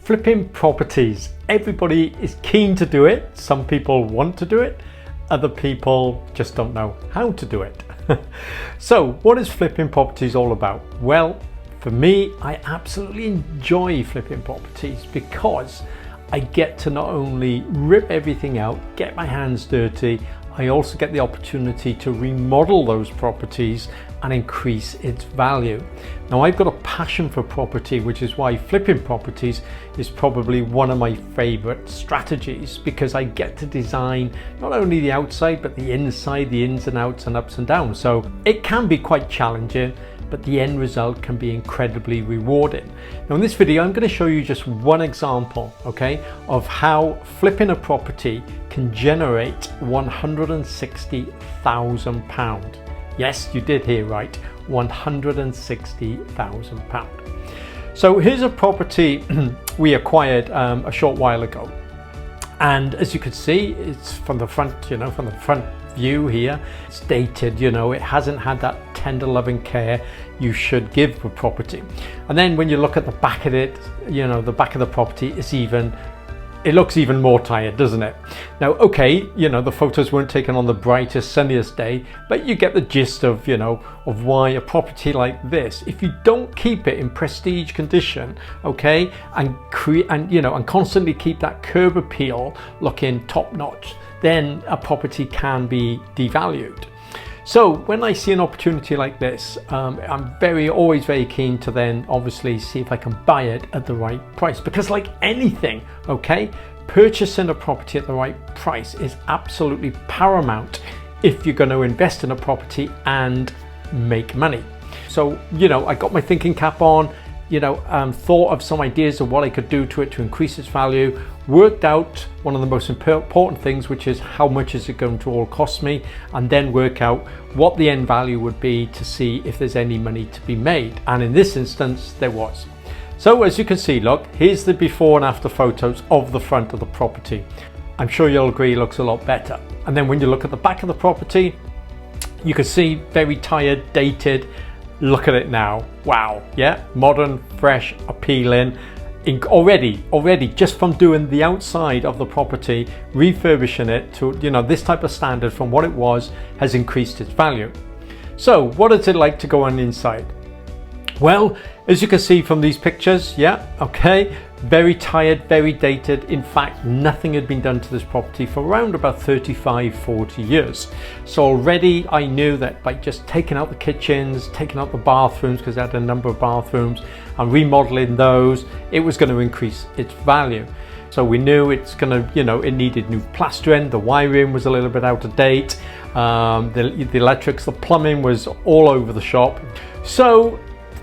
Flipping properties. Everybody is keen to do it. Some people want to do it. Other people just don't know how to do it. So what is flipping properties all about? Well, for me, I absolutely enjoy flipping properties because I get to not only rip everything out, get my hands dirty, I also get the opportunity to remodel those properties and increase its value. Now, I've got a passion for property, which is why flipping properties is probably one of my favorite strategies, because I get to design not only the outside, but the inside, the ins and outs and ups and downs. So it can be quite challenging, but the end result can be incredibly rewarding. Now in this video, I'm going to show you just one example, okay, of how flipping a property can generate £160,000. Yes, you did hear right, £160,000. So here's a property we acquired a short while ago. And as you can see, it's from the front, from the front view here, it's dated, it hasn't had that tender loving care you should give for property. And then when you look at the back of it, the back of the property is it looks even more tired, doesn't it? Now, okay, the photos weren't taken on the brightest, sunniest day, but you get the gist of, of why a property like this, if you don't keep it in prestige condition, okay, and constantly keep that curb appeal looking top notch, then a property can be devalued. So when I see an opportunity like this, I'm always very keen to then obviously see if I can buy it at the right price, because like anything, okay, purchasing a property at the right price is absolutely paramount if you're going to invest in a property and make money. So, I got my thinking cap on, thought of some ideas of what I could do to it to increase its value, worked out one of the most important things, which is how much is it going to all cost me, and then work out what the end value would be to see if there's any money to be made. And in this instance, there was. So as you can see, look, here's the before and after photos of the front of the property. I'm sure you'll agree it looks a lot better. And then when you look at the back of the property, you can see very tired, dated. Look at it now. Wow. Yeah, modern, fresh, appealing. Already just from doing the outside of the property, refurbishing it to this type of standard from what it was, has increased its value. So what is it like to go on inside? Well, as you can see from these pictures, yeah, okay, very tired, very dated. In fact, nothing had been done to this property for around about 35-40 years. So already I knew that by just taking out the kitchens, taking out the bathrooms, because it had a number of bathrooms, and remodeling those, it was going to increase its value. So we knew it's going to, it needed new plastering, the wiring was a little bit out of date, the electrics, the plumbing was all over the shop. So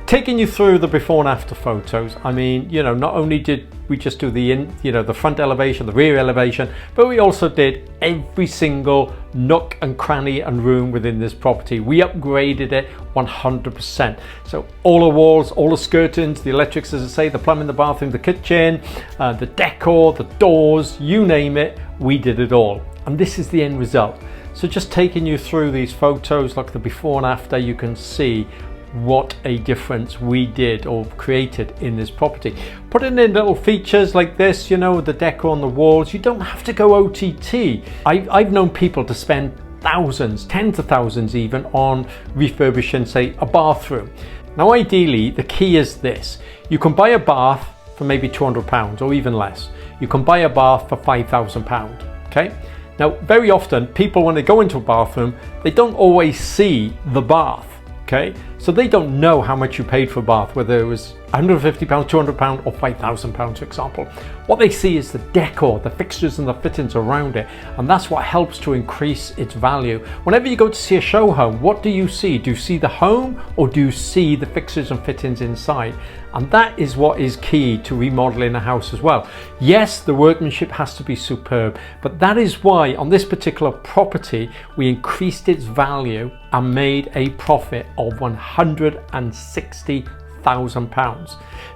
taking you through the before and after photos, I mean, not only did we just do the the front elevation, the rear elevation, but we also did every single nook and cranny and room within this property. We upgraded it 100%. So all the walls, all the skirtings, the electrics, as I say, the plumbing, the bathroom, the kitchen, the decor, the doors, you name it, we did it all. And this is the end result. So just taking you through these photos, like the before and after, you can see what a difference we did or created in this property. Putting in little features like this, the decor on the walls, you don't have to go OTT. I've known people to spend thousands, tens of thousands even, on refurbishing, say, a bathroom. Now ideally, the key is this: you can buy a bath for maybe £200 or even less. You can buy a bath for £5,000, okay? Now very often people, when they go into a bathroom, they don't always see the bath. Okay, so they don't know how much you paid for a bath, whether it was £150, £200 or £5,000, for example. What they see is the decor, the fixtures and the fittings around it, and that's what helps to increase its value. Whenever you go to see a show home, what do you see? Do you see the home, or do you see the fixtures and fittings inside? And that is what is key to remodeling a house as well. Yes, the workmanship has to be superb, but that is why on this particular property we increased its value and made a profit of £160,000.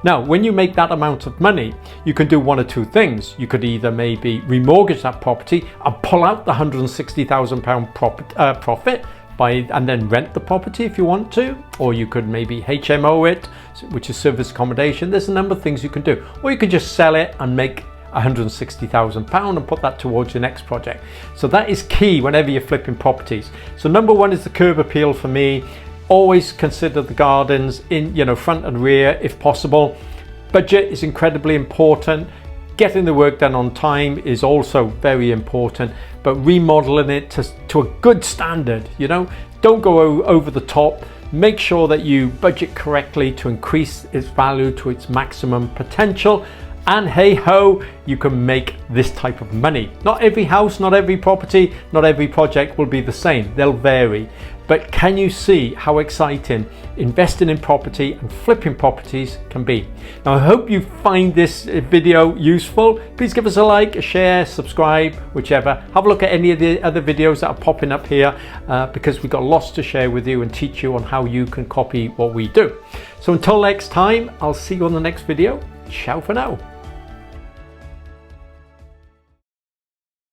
Now, when you make that amount of money, you can do one or two things. You could either maybe remortgage that property and pull out the £160,000 profit, and then rent the property if you want to, or you could maybe HMO it, which is service accommodation. There's a number of things you can do, or you could just sell it and make £160,000 and put that towards your next project. So that is key whenever you're flipping properties. So number one is the curb appeal for me. Always consider the gardens in, front and rear if possible. Budget is incredibly important. Getting the work done on time is also very important, but remodeling it to a good standard, don't go over the top. Make sure that you budget correctly to increase its value to its maximum potential. And hey ho, you can make this type of money. Not every house, not every property, not every project will be the same. They'll vary. But can you see how exciting investing in property and flipping properties can be? Now, I hope you find this video useful. Please give us a like, a share, subscribe, whichever. Have a look at any of the other videos that are popping up here because we've got lots to share with you and teach you on how you can copy what we do. So until next time, I'll see you on the next video. Ciao for now.